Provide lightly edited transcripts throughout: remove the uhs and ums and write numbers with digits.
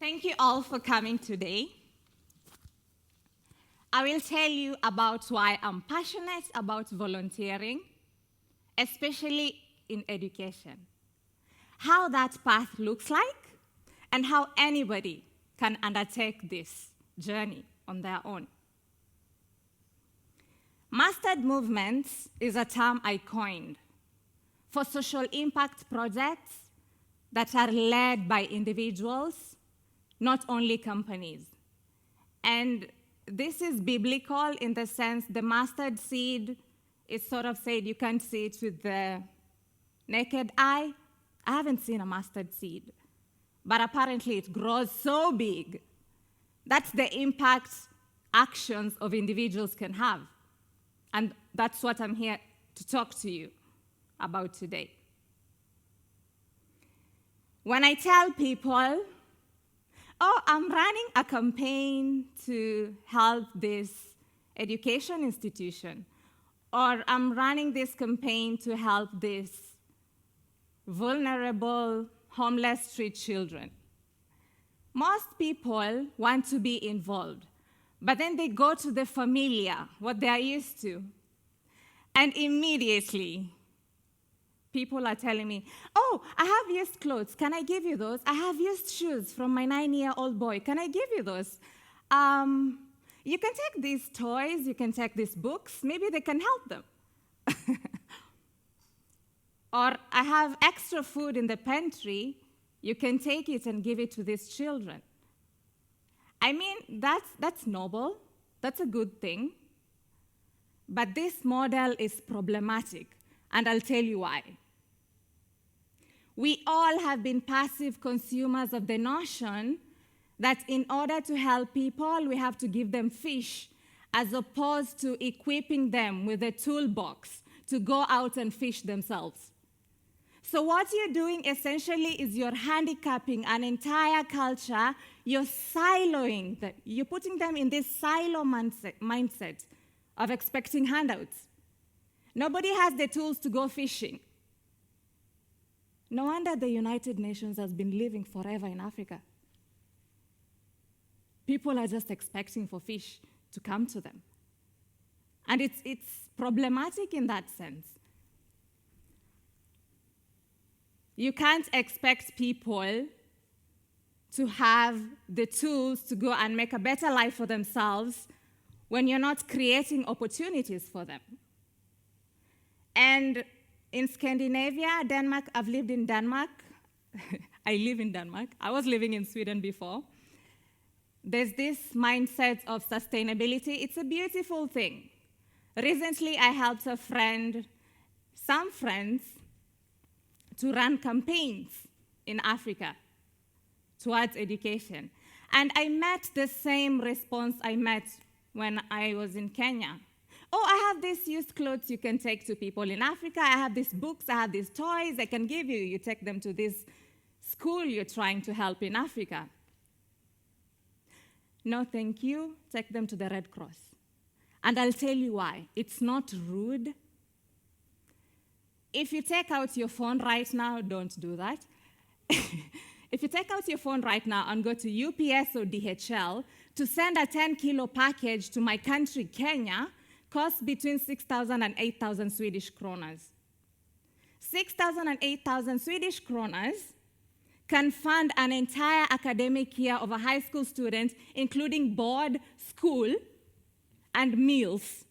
Thank you all for coming today. I will tell you about why I'm passionate about volunteering, especially in education, how that path looks like, and how anybody can undertake this journey on their own. Mastered movements is a term I coined for social impact projects that are led by individuals, not only companies. And this is biblical in the sense the mustard seed is sort of said you can't see it with the naked eye. I haven't seen a mustard seed, but apparently it grows so big. That's the impact actions of individuals can have. And that's what I'm here to talk to you about today. When I tell people, oh, I'm running a campaign to help this education institution, or I'm running this campaign to help this vulnerable, homeless street children, most people want to be involved, but then they go to the familiar, what they are used to, and immediately people are telling me, oh, I have used clothes. Can I give you those? I have used shoes from my 9-year-old boy. Can I give you those? You can take these toys. You can take these books. Maybe they can help them. Or I have extra food in the pantry. You can take it and give it to these children. I mean, that's noble. That's a good thing. But this model is problematic, and I'll tell you why. We all have been passive consumers of the notion that in order to help people, we have to give them fish, as opposed to equipping them with a toolbox to go out and fish themselves. So what you're doing essentially is you're handicapping an entire culture. You're siloing them. You're putting them in this silo mindset of expecting handouts. Nobody has the tools to go fishing. No wonder the United Nations has been living forever in Africa. People are just expecting for fish to come to them. And it's problematic in that sense. You can't expect people to have the tools to go and make a better life for themselves when you're not creating opportunities for them. And in Scandinavia, Denmark, I've lived in Denmark. I live in Denmark. I was living in Sweden before. There's this mindset of sustainability. It's a beautiful thing. Recently, I helped some friends, to run campaigns in Africa towards education. And I met the same response I met when I was in Kenya. Oh, I have these used clothes you can take to people in Africa. I have these books, I have these toys I can give you. You take them to this school you're trying to help in Africa. No, thank you. Take them to the Red Cross. And I'll tell you why. It's not rude. If you take out your phone right now, don't do that. If you take out your phone right now and go to UPS or DHL to send a 10-kilo package to my country, Kenya, costs between 6,000 and 8,000 Swedish kronas. 6,000 and 8,000 Swedish kronas can fund an entire academic year of a high school student, including board, school, and meals.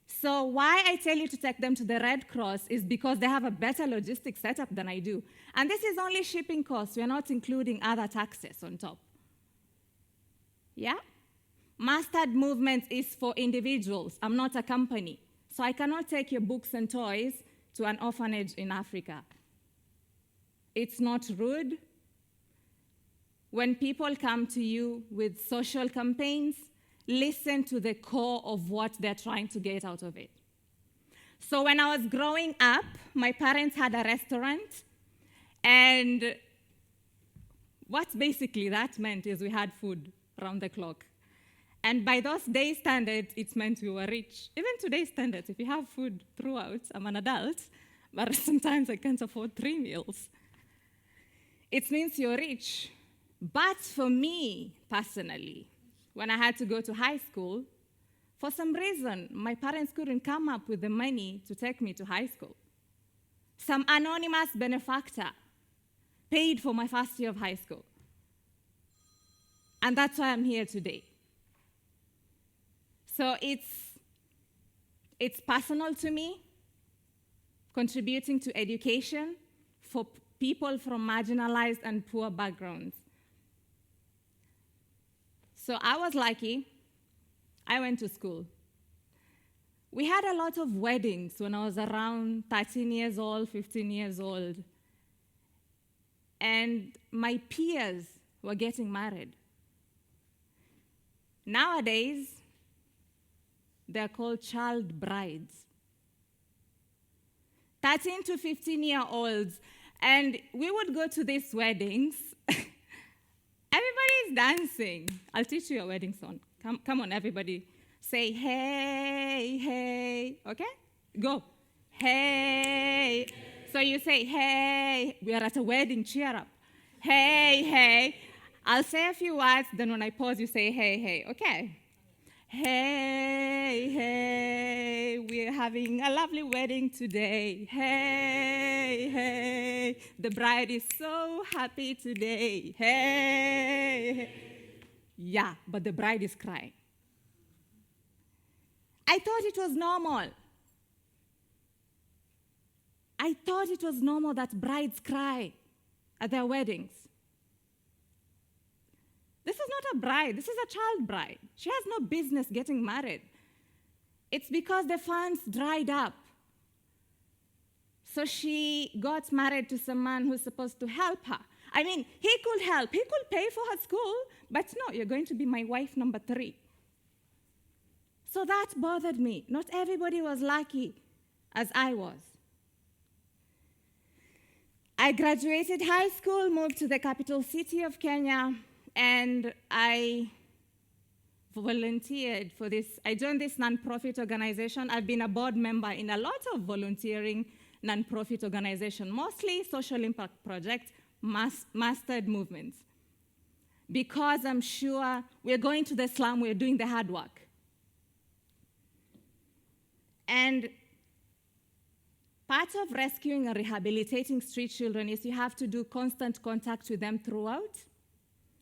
So why I tell you to take them to the Red Cross is because they have a better logistics setup than I do. And this is only shipping costs. We're not including other taxes on top. Yeah? Mastered movements is for individuals. I'm not a company. So I cannot take your books and toys to an orphanage in Africa. It's not rude. When people come to you with social campaigns, listen to the core of what they're trying to get out of it. So when I was growing up, my parents had a restaurant, and what basically that meant is we had food around the clock. And by those days' standards, it meant we were rich. Even today's standards, if you have food throughout, I'm an adult, but sometimes I can't afford 3 meals. It means you're rich. But for me, personally, when I had to go to high school, for some reason, my parents couldn't come up with the money to take me to high school. Some anonymous benefactor paid for my first year of high school. And that's why I'm here today. So it's personal to me, contributing to education for people from marginalized and poor backgrounds. So I was lucky. I went to school. We had a lot of weddings when I was around 13 years old, 15 years old. And my peers were getting married. Nowadays, they're called child brides. 13 to 15-year-olds. And we would go to these weddings. Everybody's dancing. I'll teach you a wedding song. Come on, everybody. Say, hey, hey. Okay? Go. Hey. So you say, hey. We are at a wedding. Cheer up. Hey, hey. I'll say a few words. Then when I pause, you say, hey, hey. Okay? Hey, hey, we're having a lovely wedding today. Hey, hey, the bride is so happy today. Hey, hey. Yeah, but the bride is crying. I thought it was normal. I thought it was normal that brides cry at their weddings. This is not a bride. This is a child bride. She has no business getting married. It's because the funds dried up. So she got married to some man who's supposed to help her. I mean, he could help. He could pay for her school, but no, you're going to be my wife number 3. So that bothered me. Not everybody was lucky as I was. I graduated high school, moved to the capital city of Kenya, and I volunteered for this. I joined this nonprofit organization. I've been a board member in a lot of volunteering nonprofit organizations, mostly social impact projects, mastered movements. Because I'm sure we're going to the slum, we're doing the hard work. And part of rescuing and rehabilitating street children is you have to do constant contact with them throughout,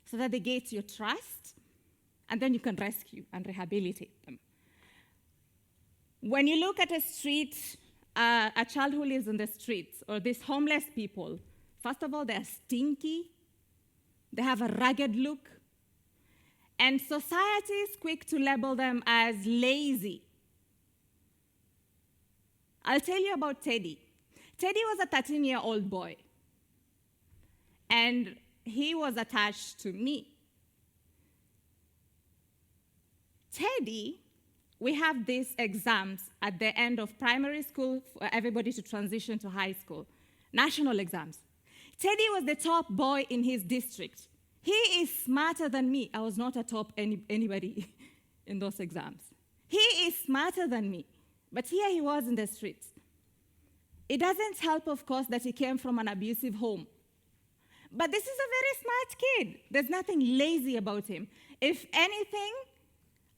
so that they get your trust, and then you can rescue and rehabilitate them. When you look at a street, a child who lives in the streets, or these homeless people, first of all, they're stinky, they have a rugged look, and society is quick to label them as lazy. I'll tell you about Teddy. Teddy was a 13-year-old boy, and he was attached to me. Teddy, we have these exams at the end of primary school for everybody to transition to high school, national exams. Teddy was the top boy in his district. He is smarter than me. I was not a top anybody in those exams. He is smarter than me, but here he was in the streets. It doesn't help, of course, that he came from an abusive home. But this is a very smart kid. There's nothing lazy about him. If anything,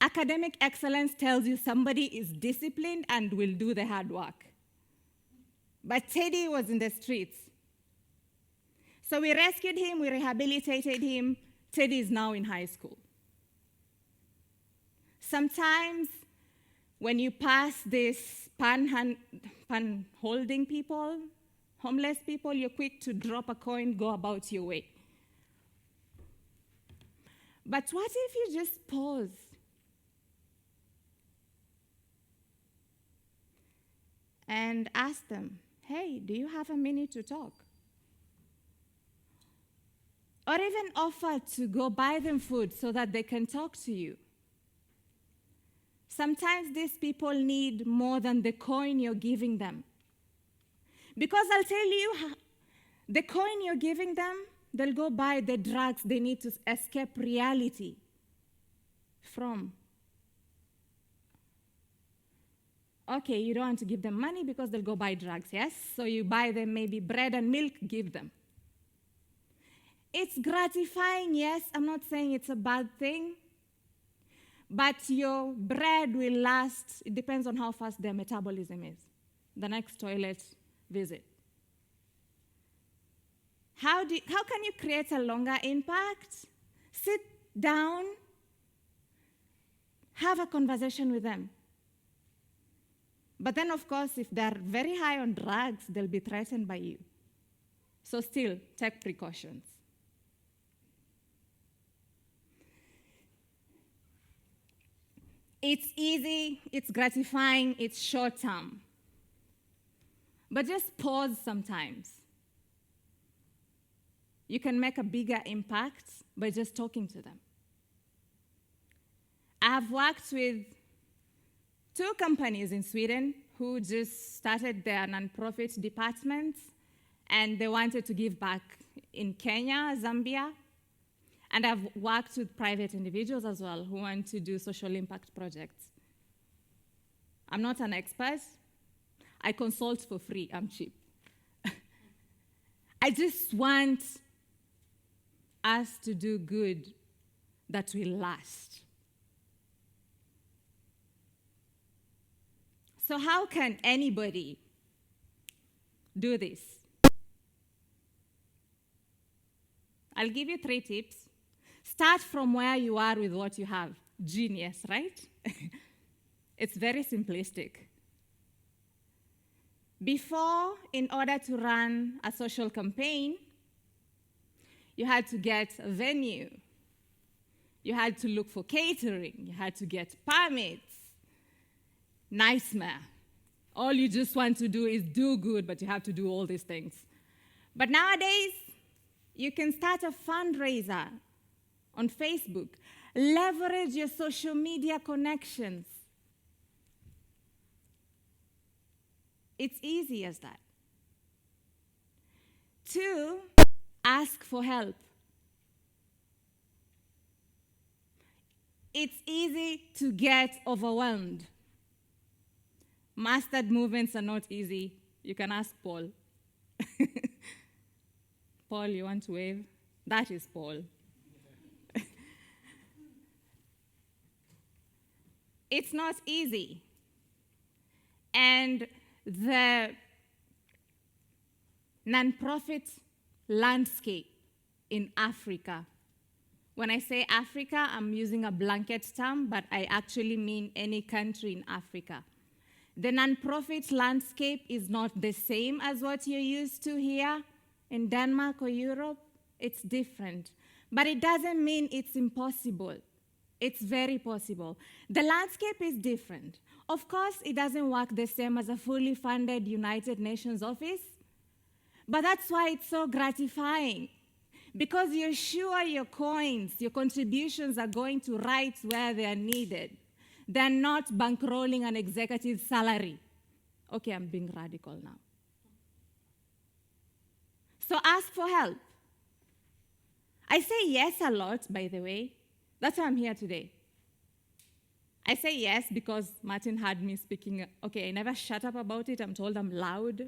academic excellence tells you somebody is disciplined and will do the hard work. But Teddy was in the streets. So we rescued him, we rehabilitated him. Teddy is now in high school. Sometimes when you pass this pan-holding people, homeless people, you're quick to drop a coin, go about your way. But what if you just pause? And ask them, hey, do you have a minute to talk? Or even offer to go buy them food so that they can talk to you. Sometimes these people need more than the coin you're giving them. Because I'll tell you, the coin you're giving them, they'll go buy the drugs they need to escape reality from. Okay, you don't want to give them money because they'll go buy drugs, yes? So you buy them maybe bread and milk, give them. It's gratifying, yes. I'm not saying it's a bad thing. But your bread will last. It depends on how fast their metabolism is. The next toilet visit. How can you create a longer impact? Sit down, have a conversation with them. But then, of course, if they're very high on drugs, they'll be threatened by you. So still, take precautions. It's easy, it's gratifying, it's short-term. But just pause sometimes. You can make a bigger impact by just talking to them. I have worked with 2 companies in Sweden who just started their nonprofit departments, and they wanted to give back in Kenya, Zambia. And I've worked with private individuals as well who want to do social impact projects. I'm not an expert. I consult for free. I'm cheap. I just want us to do good that will last. So how can anybody do this? I'll give you 3 tips. Start from where you are with what you have. Genius, right? It's very simplistic. Before, in order to run a social campaign, you had to get a venue. You had to look for catering. You had to get permits. Nightmare. All you just want to do is do good, but you have to do all these things. But nowadays, you can start a fundraiser on Facebook. Leverage your social media connections. It's easy as that. 2, ask for help. It's easy to get overwhelmed. Mastered movements are not easy. You can ask Paul. Paul, you want to wave? That is Paul. It's not easy. And the nonprofit landscape in Africa, when I say Africa, I'm using a blanket term, but I actually mean any country in Africa. The nonprofit landscape is not the same as what you're used to here in Denmark or Europe. It's different. But it doesn't mean it's impossible. It's very possible. The landscape is different. Of course, it doesn't work the same as a fully funded United Nations office, but that's why it's so gratifying, because you're sure your coins, your contributions are going to right where they are needed. They're not bankrolling an executive salary. Okay, I'm being radical now. So ask for help. I say yes a lot, by the way. That's why I'm here today. I say yes because Martin had me speaking. Okay, I never shut up about it. I'm told I'm loud.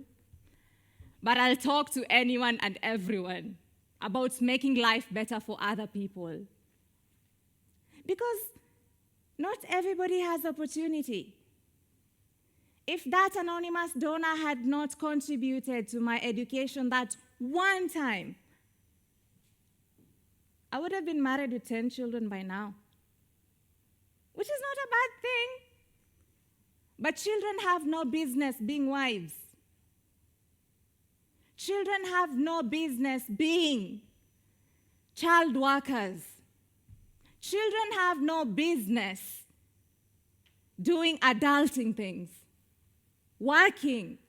But I'll talk to anyone and everyone about making life better for other people. Because not everybody has opportunity. If that anonymous donor had not contributed to my education that one time, I would have been married with 10 children by now, which is not a bad thing. But children have no business being wives. Children have no business being child workers. Children have no business doing adulting things, working.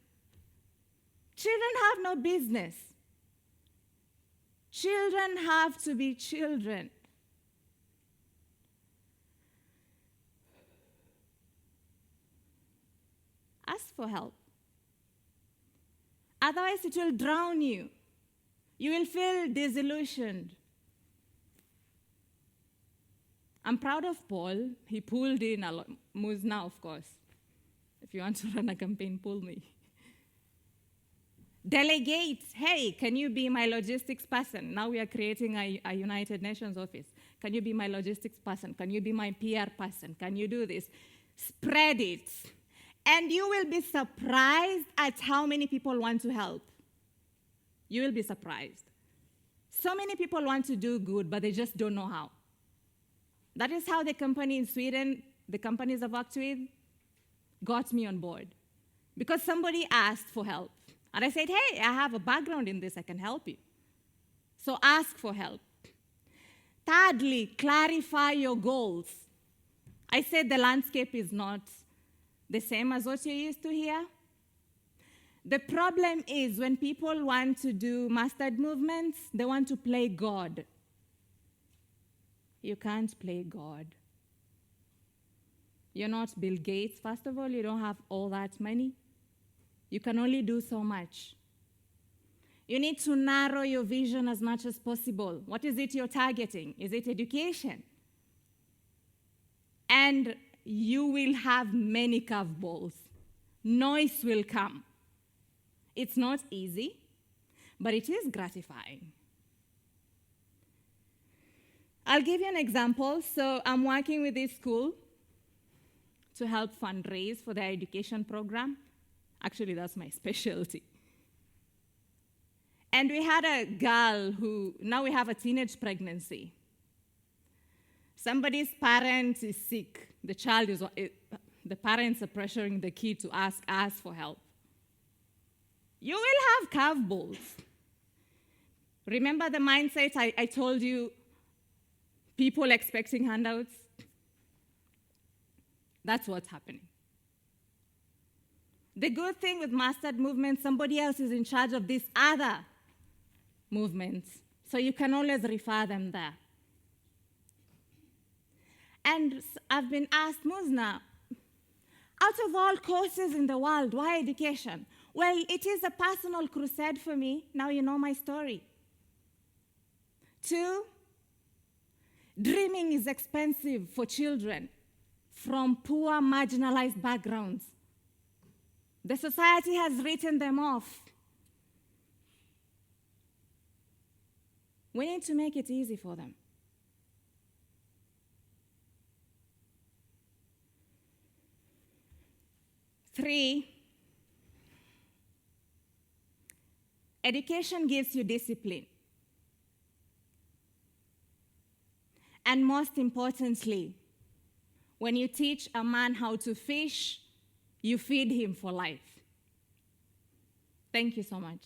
Children have no business. Children have to be children. Ask for help. Otherwise, it will drown you. You will feel disillusioned. I'm proud of Paul. He pulled in a lot. Musna, of course. If you want to run a campaign, pull me. Delegate. Hey, can you be my logistics person? Now we are creating a United Nations office. Can you be my logistics person? Can you be my PR person? Can you do this? Spread it. And you will be surprised at how many people want to help. You will be surprised. So many people want to do good, but they just don't know how. That is how the company in Sweden, the companies I've worked with, got me on board. Because somebody asked for help. And I said, hey, I have a background in this, I can help you. So ask for help. Thirdly, clarify your goals. I said the landscape is not the same as what you're used to here. The problem is when people want to do mastered movements, they want to play God. You can't play God. You're not Bill Gates, first of all, you don't have all that money. You can only do so much. You need to narrow your vision as much as possible. What is it you're targeting? Is it education? And you will have many curveballs. Noise will come. It's not easy, but it is gratifying. I'll give you an example. So I'm working with this school to help fundraise for their education program. Actually, that's my specialty. And we had a girl who, now we have a teenage pregnancy. Somebody's parent is sick. The parents are pressuring the kid to ask us for help. You will have curveballs. Remember the mindset I told you, people expecting handouts? That's what's happening. The good thing with mastered movements, somebody else is in charge of these other movements, so you can always refer them there. And I've been asked, Musna, out of all courses in the world, why education? Well, it is a personal crusade for me. Now you know my story. 2, dreaming is expensive for children from poor, marginalized backgrounds. The society has written them off. We need to make it easy for them. Three, education gives you discipline. And most importantly, when you teach a man how to fish, you feed him for life. Thank you so much.